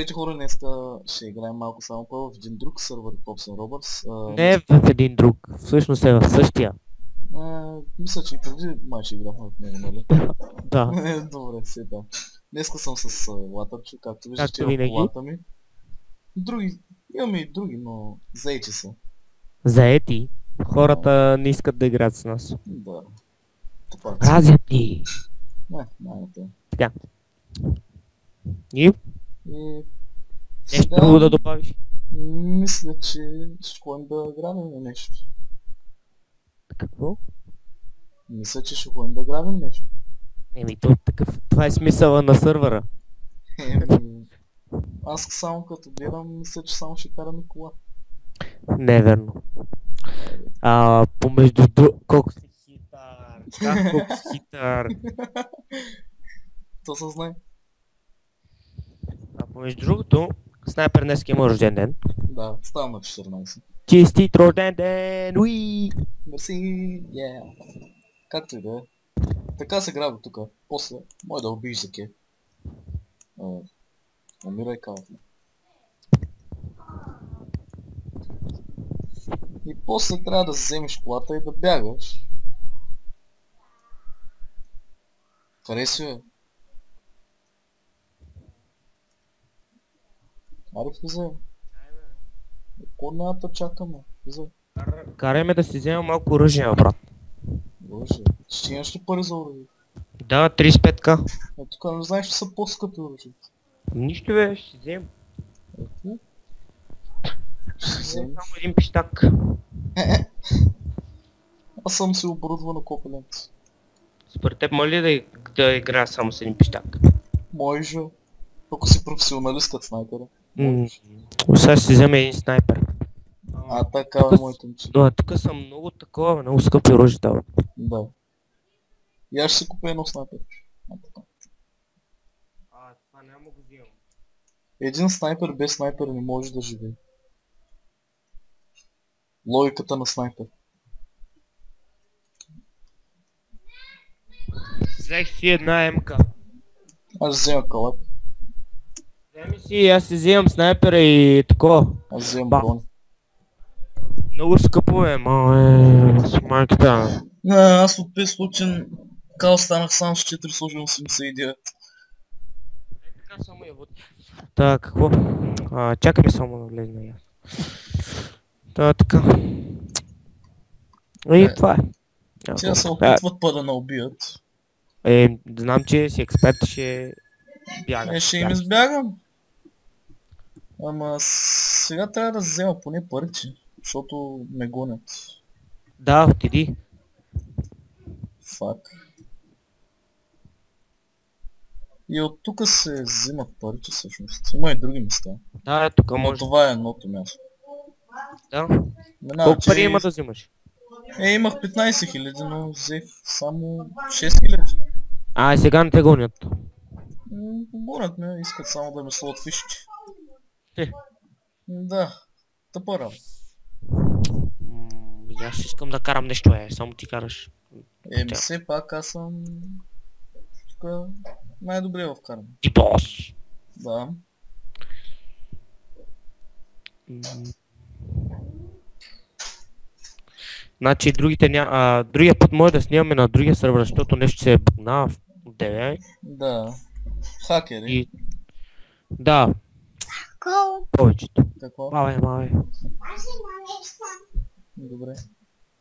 Здравейте хора, днеска ще играем малко само в един друг сървър, Pops Robots. Не е в един друг, всъщност е в същия. Мисля, че и преди май ще играхме в него, нали? Да, Добре, сега. Днеска съм с латърчо, както виждате както в винаги. колата ми. Имаме и други, но заети са. Заети. Хората не искат да играят с нас. Да. Това Разят ни. не, те. Така. И И нещо сега друго да добавиш? мисля, че ще ходим да грабим нещо. Какво? Мисля, че ще ходим да грабим нещо. Еми, това е смисъла на сървъра. Еми, аз само като гледам, мисля, че само ще караме кола. Не е верно. Помежду колко си хитър. Как колко си хитър. То се знае. Помежду другото, Снайпер днес има рожден ден. Да, ставам на 14. Честит рожден ден! Уи! Мерси, Както и да е. Така се граби тук. После, може да убиеш за ке. Умирай кавата. И после трябва да вземеш колата и да бягаш. Къде си бе? Аре влизай. Координата чакаме. Влизай. Карай ме да си взема малко оръжие, брат. Боже, ще имаш ли пари за оръжие? Да, 35к. Тук не знаеш, че са по-скъпи оръжия. Нищо бе, ще взем. Ще вземеш. Само един пищак. Аз съм си оборудван на копеленци. Според теб може ли да играя само с един пищак? Може. Ако си професионалист като снайпера. Сега ще си вземе един снайпер. Така е моето момче. Тук са много такова, много скъпи оръжията. Да. И аз ще си купя едно снайпер. Това няма го взимам. Един снайпер без снайпер не може да живее. Логиката на снайпер. Взех си една МК. Аз взема калап. Вземи си, аз си взимам снайпера и такова. Аз вземам брони. Много скъпо е, с майката. Аз от 5 случен кал станах само с 489. Така само я води. Какво? Чакай ми само да влезна я. Така. И това е. Тя се опитват да не убият. Знам, че си експерт, ще бягаш. Ще им избягам. Ама сега трябва да взема поне парите, защото ме гонят. Да, отиди. Фак. И от тук се взимат парите всъщност. Има и други места. Да, тук Но може. това е едното място. Да. Колко пари има да взимаш? Имах 15 000, но взех само 6 000. Сега не те гонят. Гонят ме, искат само да ме слот фишки. Да, тъпа работа. Аз искам да карам нещо, само ти караш. Все пак аз съм тук най-добре в каране. Ти бос! Да. Значи другия път може да снимаме на другия сървър, защото нещо се е бъгна в 9. Да. Хакери. Да. Повечето. Какво? Мале. Добре.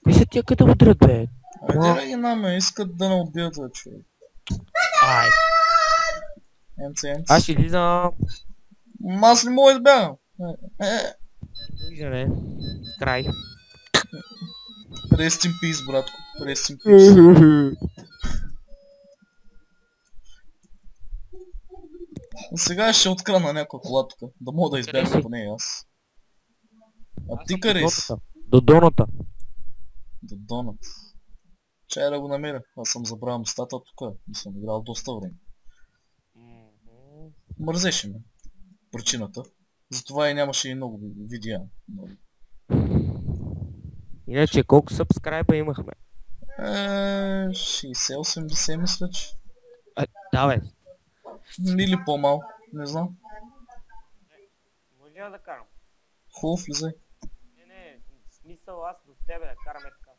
Кои са тия къде удрят, бе? Айде ги наме, искат да не убият за човек. Емци. Аз ще излизам. Аз не мога да избягам. Виждане. Край. Rest in peace, братко. Rest in peace. Сега ще открана някаква кола тук, да мога да избягам по нея аз. Ти къде си? До доната. До донат. Чай да го намеря. Аз съм забравил местата тук. Не съм играл доста време. Мързеше ме. Причината. Затова и нямаше и много видеа. Иначе колко сабскрайба имахме? 60-80 мисля, че. Да, бе. Или по-малко, не знам. няма да карам. Хубаво, влизай. Не, в смисъл аз до тебе да караме така.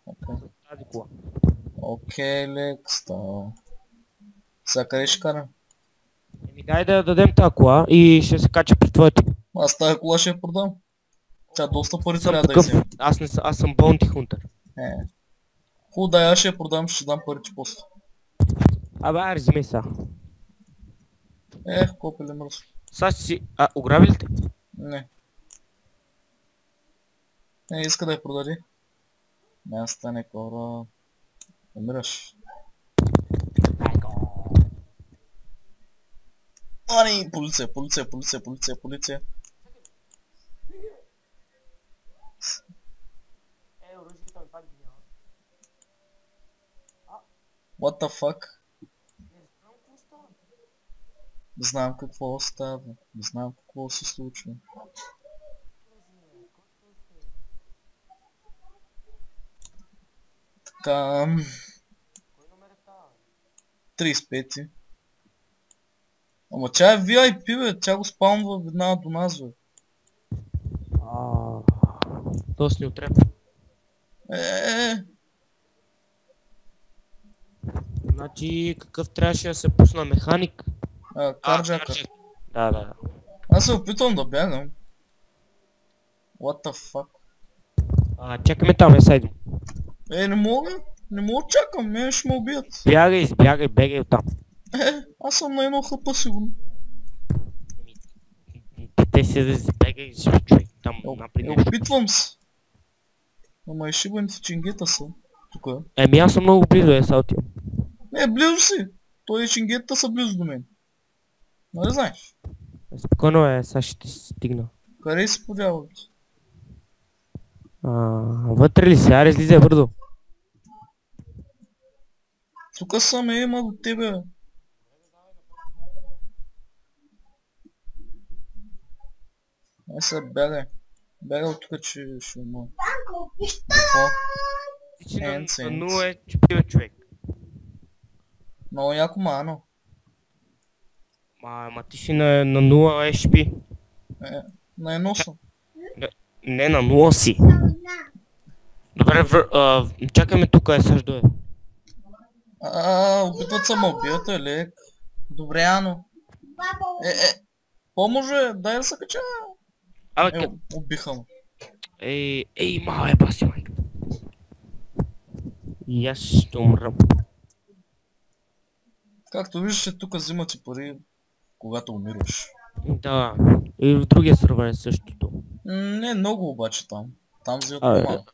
Окей. С тази кола. Окей, лек става. Сега къде ще карам? Еми дай да дадем тази кола и ще се кача при твоето. Аз тази кола ще я продам. Тя доста пари Съм трябва да такъв, вземе. аз съм Bounty Hunter. Хубаво, да, аз ще я продам, ще дам парите после. Абе, аре, вземи сега. Копеле мръс. Сега ще си... ограби ли те? Не. Иска да я продаде. Не, стане кора. Умираш. Ани, полиция. Оръжието ми пак ги няма. What the fuck? Не знам какво става. Не знам какво става. Не знам какво се случва. Така... Кой номер е това? 35. Ама тя е VIP, бе. Тя го спаунва веднага до нас, бе. Доста ни отрепа. Значи какъв трябваше да се пусна механик? Карджакър. Да. Аз се опитвам да бягам. What the fuck? Чакаме там, сайдем. Не мога. Не мога да чакам, мен ще ме убият. Бягай, избягай, бегай оттам. Аз съм на едно хъпа сигурно. Те си да избегай, човек, там напри нещо. Опитвам се. Ама и шибаните ченгета са. Тука. Еми аз съм много близо, сега отивам. Близо си. Той и ченгетата са близо до мен. Нали знаеш? Спокойно сега ще ти стигна. Къде си подяват? Вътре ли си? Аре, излизай бърдо. Тука съм, има до тебе. Сега бягай. Бягай от тука, че ще умра. Какво? На нула е чупива човек. Много яко мано. Ма ти си на 0 HP. На едно съм. Не, на 0 си. Добре, чакаме тук, също е. Опитват се ме убият, е лек. Добре, Ано. Поможе, дай да се кача. Убиха му. Мале, баси майка. И аз ще умрам. Както виждаш, тук взимат и пари, когато умираш. Да, и в другия сървър е същото. Не много обаче там. Там взимат по-малко.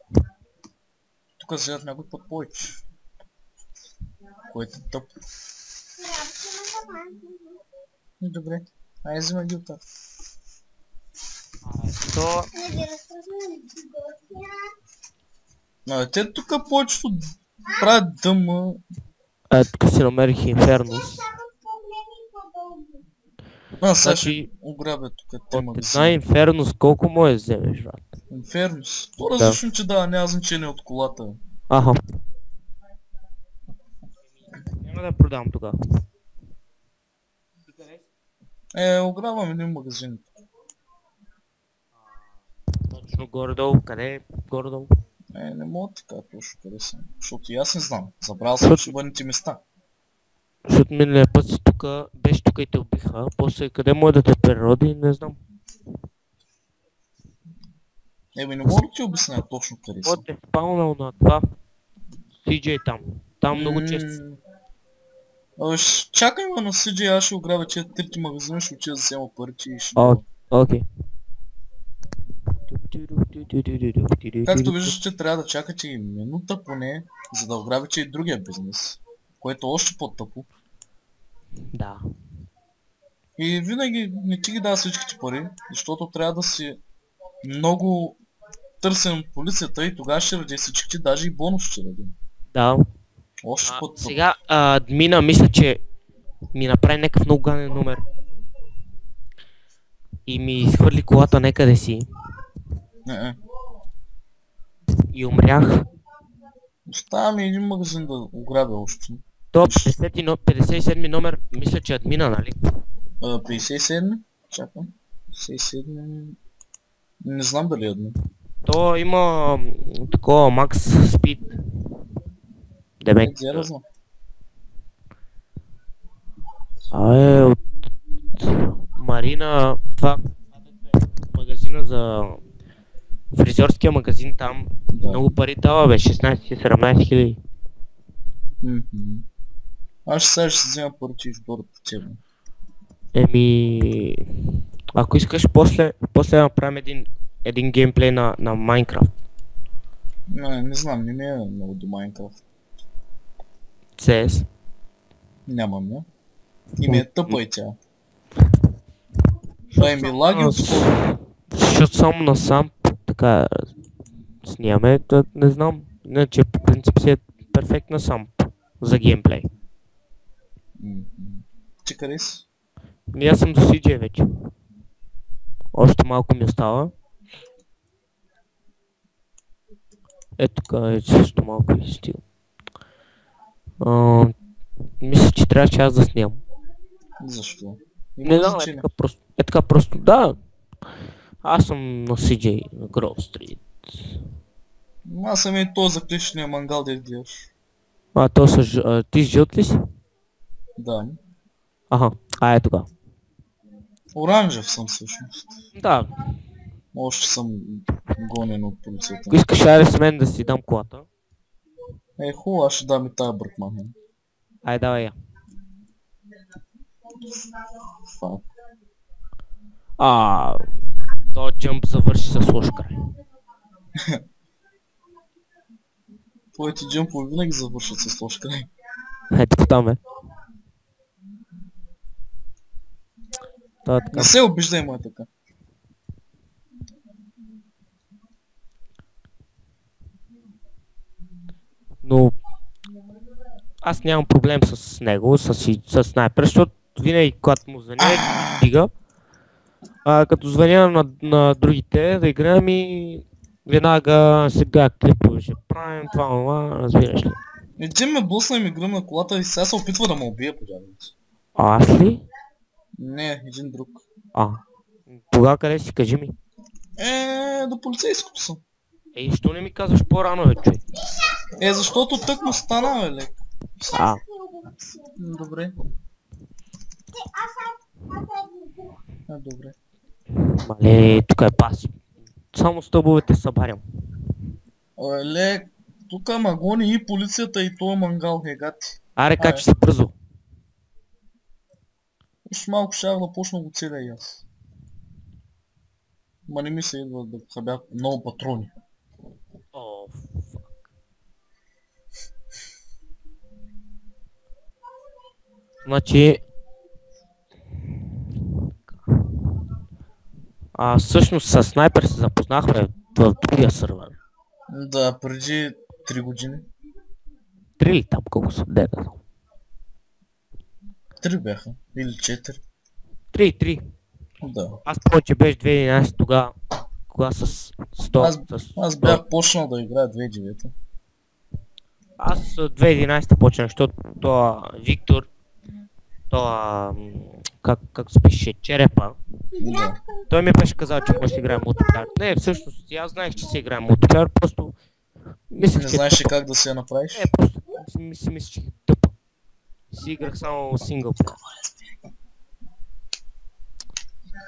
Тук взимат някой път повече. Което е тъп. Добре, айде взимай ги оттак. Те тук повечето правят дъма. Тук си намерих Инфернус. Сега ще ограбя тук те магазини. Една Инфернус колко може да вземеш, брат? Инфернус? То различно ти дава, няма значение от колата. Няма да продам тогава. Ограбвам един магазин. Точно горе-долу, къде е горе-долу? Не мога така точно къде съм, защото и аз не знам. Забрал съм шибаните места. Защото миналия път си тука, беше тука и те убиха, после къде може да те прероди, не знам. Не мога да ти обясня точно къде съм. От е спалнал на това CJ там. Там много често. Чакай ме на CJ, аз ще ограбя че трите магазина, ще отида да взема парите и ще... Окей. Както виждаш, че трябва да чакате и минута поне, за да ограбите и другия бизнес, което е още по-тъпо. Да. И винаги не ти ги дава всичките пари, защото трябва да си много търсен от полицията и тогава ще ради всичките, даже и бонус ще ради. Да. Още по-тъпо. Сега админа мисля, че ми направи някакъв много гаден номер. И ми изхвърли колата некъде си. И умрях. Остава ми един магазин да ограбя още. То 57 номер, мисля, че админа, нали? 57? Чакам. 67... Не знам дали е едно. То има такова макс спид. Демек. Не знам. От Марина, това магазина за фризьорския магазин там, Да. много пари дава бе, 16-17 хиляди. Аз сега ще си взема поръчи и втората печелна. Еми, ако искаш после да направим един геймплей на Майнкрафт. Не знам, не ми е много до Майнкрафт. CS. Нямам, не? И ми е тъпа и тя. Това ми лаги отскоро. Защото само на сам така снимаме, да не знам. Иначе по принцип си е перфектна сам за геймплей. Ти къде си? Аз съм до CJ вече. Още малко ми остава. Ето тук е също малко и стил. Мисля, че трябваше аз да снимам. Защо? Не знам, е така просто. Да. Аз съм на CJ, на Grove Street. Аз съм и то за клишния мангал да гледаш. Ти с жълт ли си? Да. Аха, е тогава. Оранжев съм всъщност. Да. Още съм гонен от полицията. Ако искаш айде с мен да си дам колата. Хубаво, аз ще дам и тая братман. Айде давай я. Фак. То джъмп завърши с лош край. Твоите джъмпове винаги завършат с лош край. Ето там е. Не се обиждай, ма е така. Но аз нямам проблем с него, с снайпер, защото винаги когато му звъня дига. Като звъня на другите да играем и веднага сега клипове ще правим това, разбираш ли. Един ме блъсна и ми гръмна колата и сега се опитва да ме убие по дядовица. Аз ли? Не, един друг. Тогава къде си, кажи ми? До полицейското съм. Що не ми казваш по-рано, бе, човек? Защото тък му стана, бе, лек. Добре. Добре. Мале, тук е пас. Само стълбовете събарям. Лек, тук ма гони и полицията и този мангал, гати. Аре, качи се бързо. Уж малко шах да почна го целя и аз. Ма не ми се идва да хабя много патрони. Значи... всъщност с снайпер се запознахме в другия сървър. Да, преди 3 години. 3 ли там колко са? 3 бяха. Или 4. 3. Да. Аз повече беше 2011 тогава. Кога с 100. Аз бях почнал да играя 2009. Аз 2011 почнах, защото това Виктор, това как се пише, Черепа. Да. Той ми беше казал, че може да играе мултиплеер. Не, всъщност аз знаех, че се играе мултиплеер, просто мислех, Не че знаеш ли как да се я направиш? просто си мислех, че е тъпо. Си играх само синглплеер.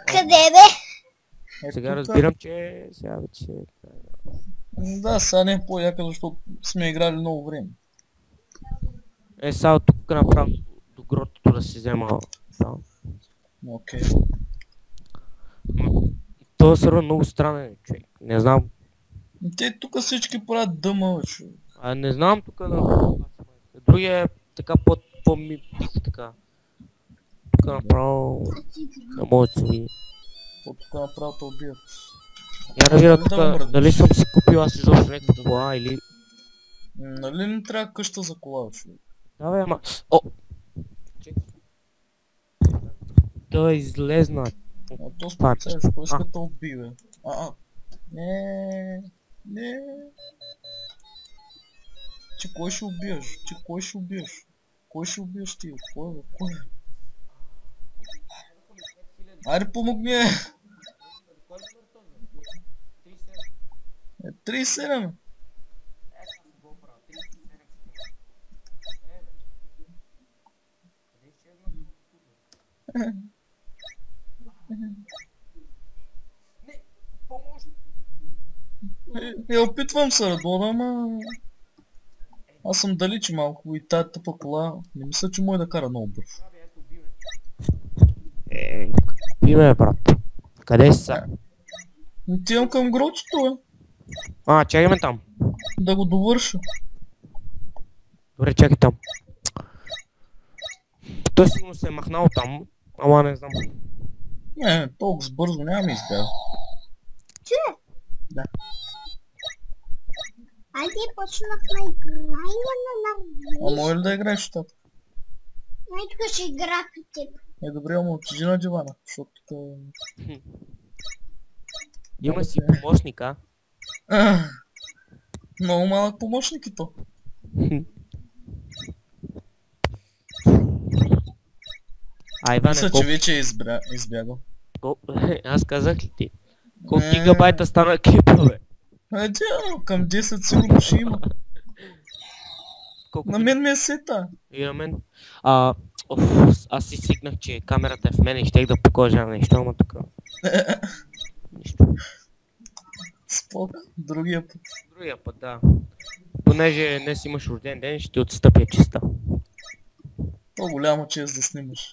Къде бе? Сега разбирам, че сега вече... Да, сега не е по-яка, защото сме играли много време. Сега тук направо до гротото да си взема... Окей. Това сървър много странен, човек. Не знам. Те тук всички правят дъма, човек. Не знам тук да... Другия е така по-тихо така. Тук направо... Не може да се види. Тук направо те убият. Я да видя тук, дали съм си купил аз изобщо някаква кола или... Нали не трябва къща за кола, човек? Давай, ама... Той излезна. То спецеш, кой иска да уби, бе? Не. Ти кой ще убиеш? Кой ще убиеш ти? Кой? Айде помогни! Е, 37. Опитвам се, Радона, ама... Аз съм далече малко и тая тъпа кола, не мисля, че може да кара много бързо. Име, брат. Къде си са? Отивам към грочето, Чакай там. да го довърша. Добре, чакай там. Той сигурно се е махнал там, ама не знам. Не, толкова бързо няма ми избяга. Да. Айде почнахме играние на А може ли да играеш щата? Ай, тук ще игра при теб. Е, добре, ама отиди на дивана, защото тук... Има си помощник, а? Много малък помощник и то. Иване, Мисля, че вече е избягал. Аз казах ли ти? Колко гигабайта стана клипа, бе? Към 10 сигурно ще има. Колко На мен ми е сета. И на мен. Аз си свикнах, че камерата е в мен и щех да покажа нещо, ама тук. Нищо. Спок, другия път. Другия път, да. Понеже днес имаш рожден ден, ще ти отстъпя чиста. По-голяма чест да снимаш.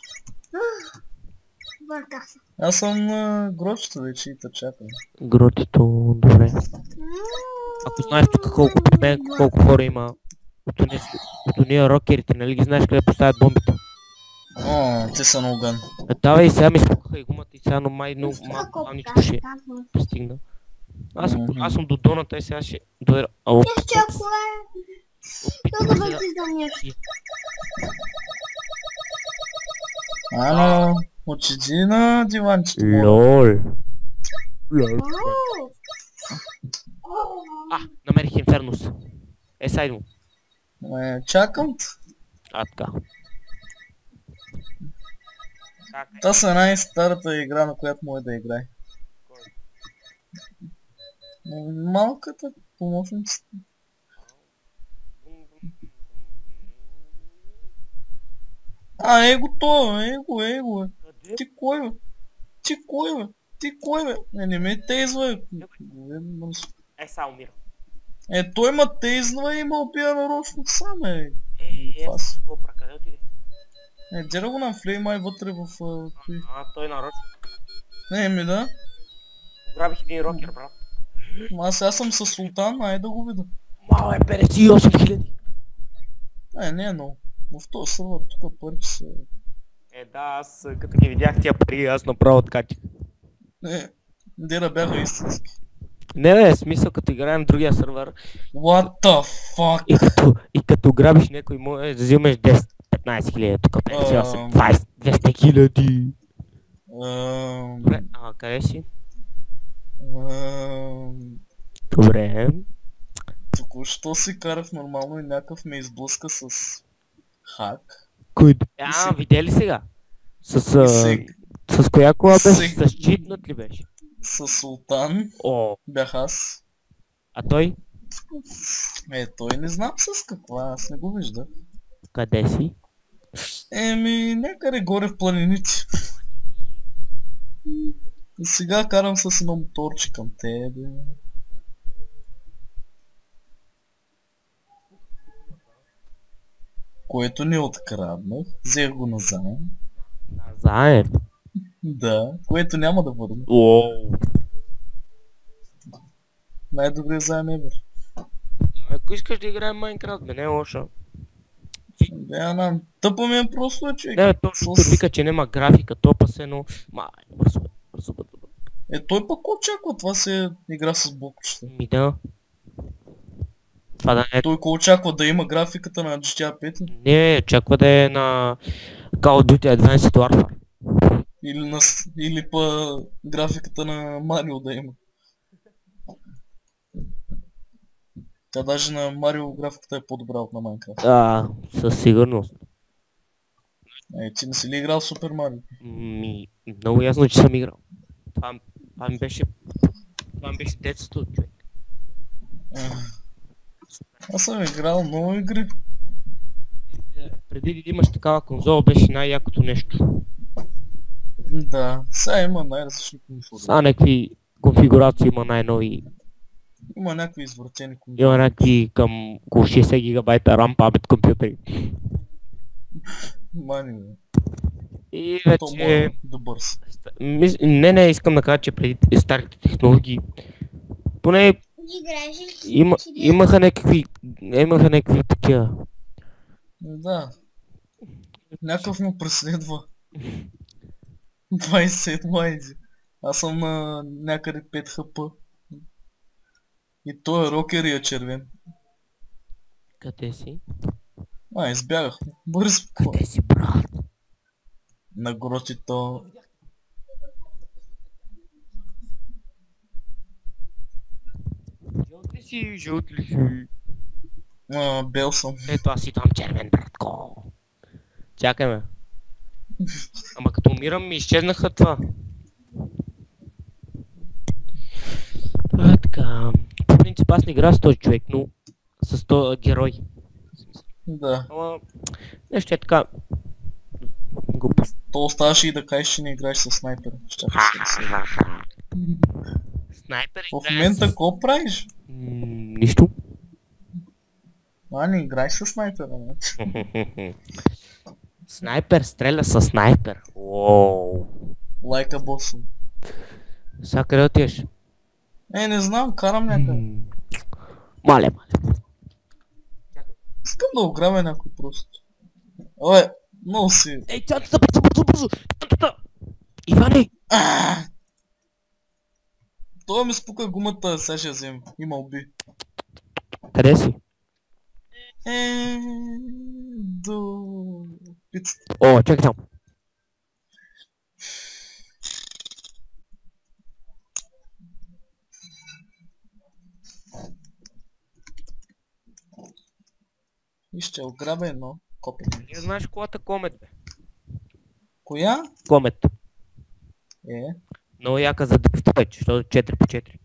Бърках се. Аз съм на грочето вече и те чакам. Гротито, добре. Ако знаеш тук колко хора има от уния рокерите, нали ги знаеш къде поставят бомбите? О, те са на огън. Давай, сега ми спукаха и гумата и сега, но май много малничко ще пристигна. Аз съм до доната и сега ще дойда. Ще ако е... Да бъде за нещо. Ано, отиди на диванчето. Лол. Намерих Инфернус. Сайд му. Чакам те. Така. Та са най-старата игра, на която може да играе. Малката помощница. Его то, его. Ти кой бе? Ти кой бе? Не ме тейзва, бе. Сега умира. Той ма тейзва и ма убия нарочно сам, Го прекъде отиде. Дера го навлей май вътре в... Той нарочно. Да. Грабих един рокер, брат. Аз съм със Султан, ай да го видя. Мало е 58 хиляди. Не е много. Но в този сървър тук парите са... Да, аз като ги видях тия пари, аз направо откатих. Дера бяха истински. Не, смисъл като играем в другия сървър. What the fuck? И като грабиш някой може да взимаш 10-15 хиляди, тук 20 хиляди. Добре, къде си? Добре. Току-що си карах нормално и някакъв ме изблъска с хак. Кой? Видя ли сега? С коя кола беше? С читнат ли беше? С Султан. Бях аз. А той? Той не знам с каква, аз не го виждах. Къде си? Някъде горе в планините. И сега карам с едно моторче към тебе. Което не откраднах, взех го назаем. Назаем? Да, което няма да върна. Най-добрият заем е, бе. Ако искаш да играем Майнкрафт, бе, не е лошо. Тъпо ми е просто, човек. Не, точно вика, че нема графика, топа се, но... Бързо. Той пък очаква, това се игра с блокчета. Да. Това да не е... Той очаква да има графиката на GTA 5? Не, очаква да е на Call of Duty Advanced Warfare. Или па графиката на Марио да има. Тя даже на Марио графиката е по-добра от на Майнкрафт. Да, със сигурност. Ти не си ли играл Супер Марио? Много ясно, че съм играл. Това ми беше детството, човек. Аз съм играл много игри. Преди да имаш такава конзола беше най-якото нещо. Да, сега има най-различни конфигурации. Са някакви конфигурации има най-нови. Има някакви извратени Има конфигурации. някакви към около 60 гигабайта RAM памет компютри. Мани, бе. И То вече... може добър си. Не, искам да кажа, че преди старите технологии поне Играеш ли? имаха някакви такива. Да. Някакъв му преследва. 27 лайди. Аз съм на някъде 5 хп. И той е рокер и е червен. Къде си? Избягах. Бърз. Къде си, брат? На гротито. Жълт ли си? Жълт ли си? Бел съм. Ето аз идвам червен, братко. Чакай ме. Ама като умирам ми изчезнаха това. Така. По принцип аз не играя с този човек, но с този герой. Да. Ама нещо е така. Глупост. То оставаше и да кажеш, че не играеш с снайпер. Снайпер В играе момента с... какво правиш? Нищо. Не играеш с снайпера, не? Снайпер стреля с снайпер. Уоу. Лайка бос. Сега къде отиваш? Не знам, карам някъде. Мале. Искам да ограбя някой просто. Абе, много си. Ей, цантата, бързо! Цантата! Иване! Той ми спука гумата, сега ще я взем. Има уби. Къде си? До пицата. О, чакай там. И ще ограбя едно копене. Не знаеш колата Комет, бе. Коя? Комет. Е. Много яка за дрифта вече, защото 4x4.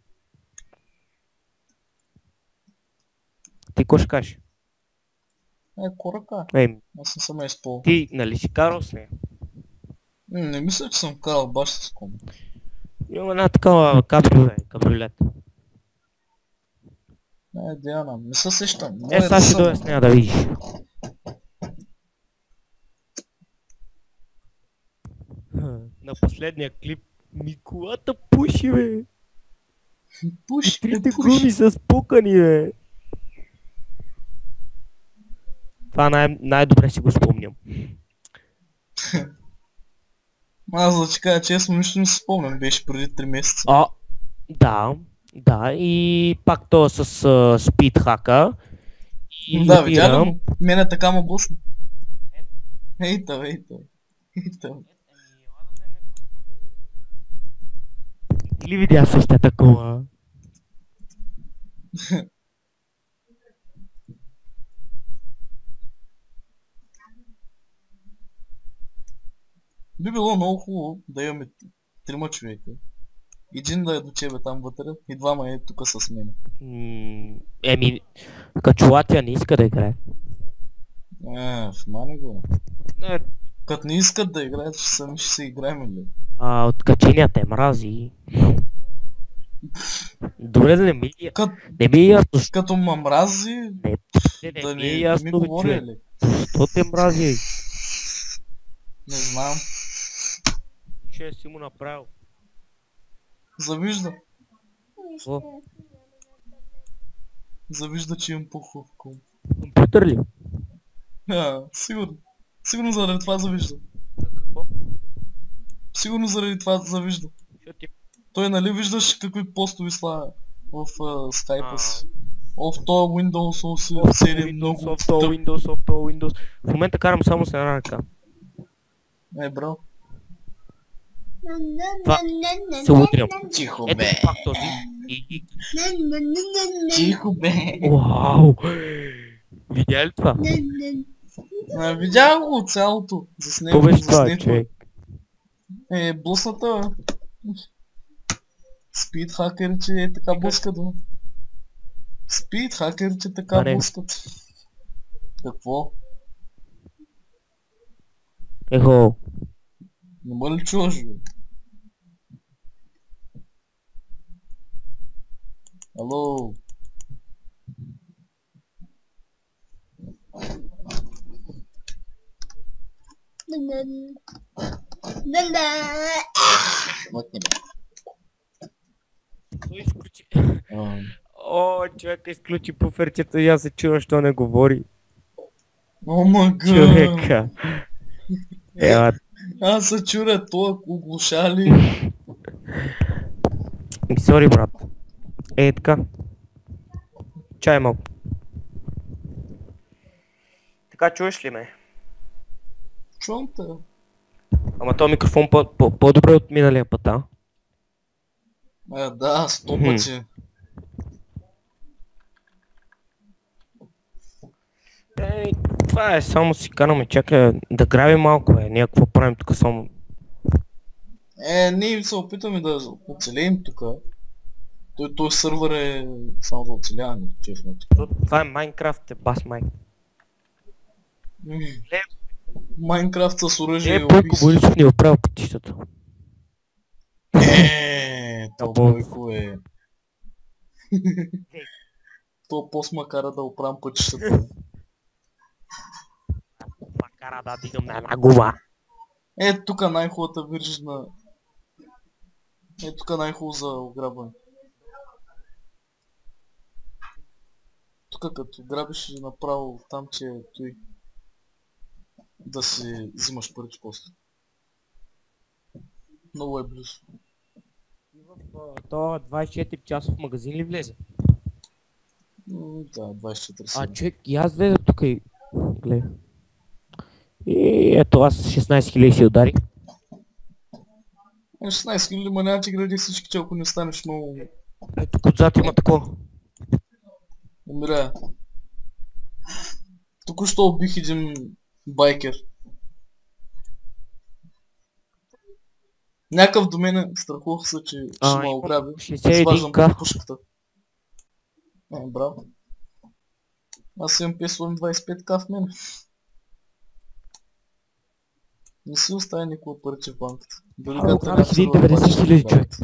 Ти какво ще кажеш? Корака. Аз не съм използвал. Ти нали си карал с нея? Не мисля, че съм карал баш с кома. Имам една такава кабриолет. Диана, не се сещам. Сега ще дойда с нея да видиш. На последния клип ми колата пуши, бе. Пуши, Трите гуми са спукани, бе. Това най-добре си го спомням. Аз да ти кажа честно, нищо не си спомням, беше преди 3 месеца. Да, и пак то с спидхака. Да, видя ли му? Мене така му блъсна. Ейта. Или видя същата кола? Би било много хубаво да имаме 3 човека. Един да е до тебе там вътре и двама е тук с мен. Качулатия не иска да играе. Мани го. Не. Като не искат да играят, сами ще се играем ли? От качения те мрази. Добре да не ми е... Не ми е ясно. Като ма мрази, да ми е ясно, ми говори ли? Защо те мрази? Не знам. Ще си му направил. Завижда. Какво? Завижда, че имам по-хубав комп. Компютър ли? Сигурно. Сигурно заради това завижда. Какво? Сигурно заради това завижда. Той нали виждаш какви постове слага в скайпа си. В този Windows 7 много Windows. В момента карам само с една ръка. Бро. Това се удрям. Тихо, Ето бе. пак този. Тихо, бе. Вау! Видя ли това? Видях го цялото. Какво беше това, човек? Блъсната. Спид хакер, че е така блъска да. Спид, хакерите така А, не. блъскат. Какво? Ехо, Не ме ли чуваш, бе? Ало? Мъкни, бе. той изключи. А, О, човек изключи буферчето и аз се чува, що не говори. О, мага! Човека. Ела, Аз се чуря това, оглушали. сори брат. Е, така. Чай малко. Така чуеш ли ме? Чувам те. Ама този микрофон по-добре от миналия път, а? Да, 100 Мгм. пъти. Това е, само си караме, чакай да граби малко, ние какво правим тук само? Ние се опитаме да оцелеем тук. Той сървър е само за оцеляване, честно. Това е Майнкрафт, е бас май. Майнкрафт с оръжие и Бойко убийство. Борисов ни оправил пътищата. То Або. Бойко е. То пост ма кара да оправям пътищата. Макара да дигам на една губа. Тук най-хубавата виржна. Тук най-хубаво за ограбване. Тук като грабиш направо там, че е той. Да си взимаш парите после. Много е близо. И в този 24 часов магазин ли влезе? Да, 24 А седми. човек, и аз влезе тук и... Гледай. И ето аз 16 000 си удари. 16 хиляди, ма няма ти гради всички, че ако не станеш много... Ето тук отзад има такова. Умирая. Току-що убих един байкер. Някакъв до мене страхувах се, че ще ме ограби. Сваждам 61к. пушката. Браво. Аз имам 525к в мене. Не си оставя никога парите в банката. Дори като ограбих 90 000 човек.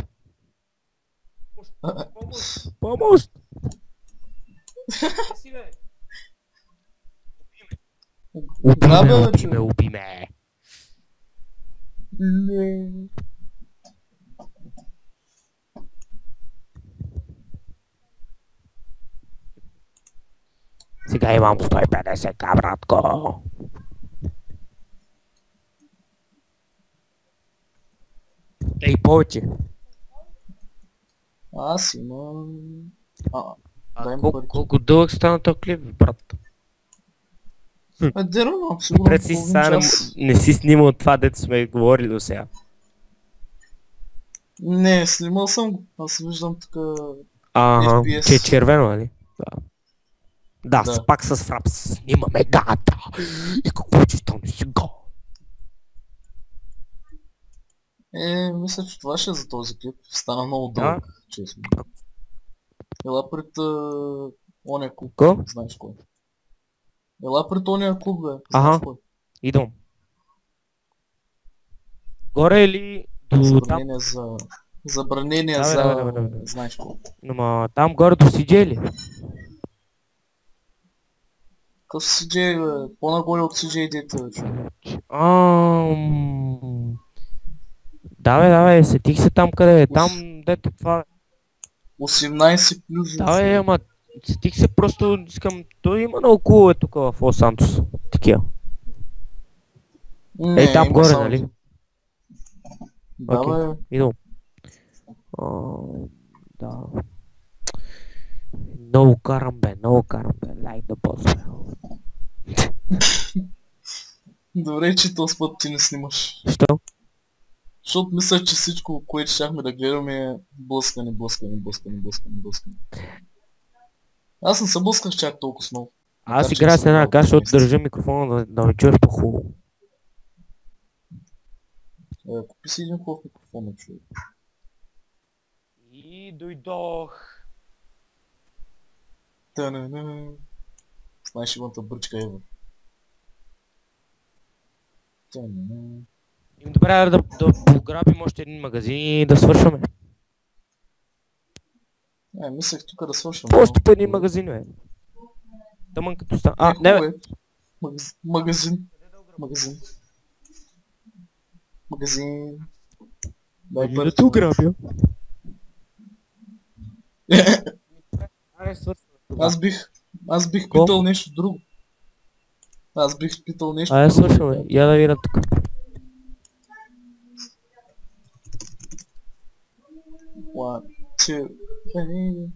Помощ! Ограбя, бе, човек. Уби ме. Не. Сега имам 150к, братко. Ей, повече. Аз имам... дай ми парите. Колко дълъг стана този клип, брат? Дерно, сигурно Пред си половин сега час. не си снимал това, дето сме говорили до сега. Не, снимал съм го. Аз виждам тук... Ага, FPS. че е червено, нали? Да. Да, Да. пак с фрапс. Снимаме гата. И какво че стане сега? Мисля, че това ще е за този клип. Стана много Да. дълъг, честно. Ела пред ония клуб. Ко? Знаеш кой. Ела пред ония клуб, бе. Ага. Знаеш кой. Идвам. Горе или до там? Забранение за... Забранение Давай, за... давай, давай, давай. Знаеш кой. Ама там горе до CJ ли? Къв CJ, бе. По-нагоре от CJ дете, бе, човек. Давай, сетих се там къде е. Там дето това. 18 плюс. Давай, ама сетих се просто, искам, той има много кулове тук в Лос Сантос. Такива. Не, там има горе, само нали? един. Да, Окей. бе. Идвам. Да. Много карам бе, like the boss бе. Добре, че този път ти не снимаш. Що? Защото мисля, че всичко, което щяхме да гледаме е блъскане. Аз не се блъсках чак толкова много. Аз Макар, че играя не с съм една играл каша, защото месец. държа микрофона да ме чуеш по-хубаво. Купи си един хубав микрофон, човек. И дойдох. Та-на-на. С най-шибаната бръчка Ева. Та-на-на. Добре, да пограбим още един магазин и да свършваме. Мислех тук да свършвам. Просто по един магазин, бе. Тъмън като стана. А, не, бе. Магазин. Магазин. Магазин. Дай Да пари. те ограбя. Аре, свършваме. Аз бих Ко? питал нещо друго. Аз бих питал нещо Айде, друго. свършваме. Я да видя тук. One, two, three.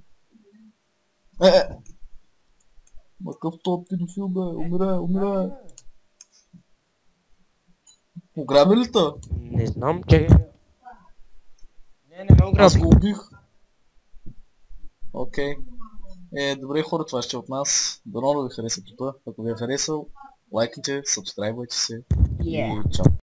Макъв топ педофил, бе. Умирай. Ограби ли та? Не знам, чакай. Не ме Аз ограби. го убих. Окей. Добре хора, това ще е от нас. Дано да ви хареса клипа. Ако ви е харесал, лайкайте, сабскрайбвайте се и чао.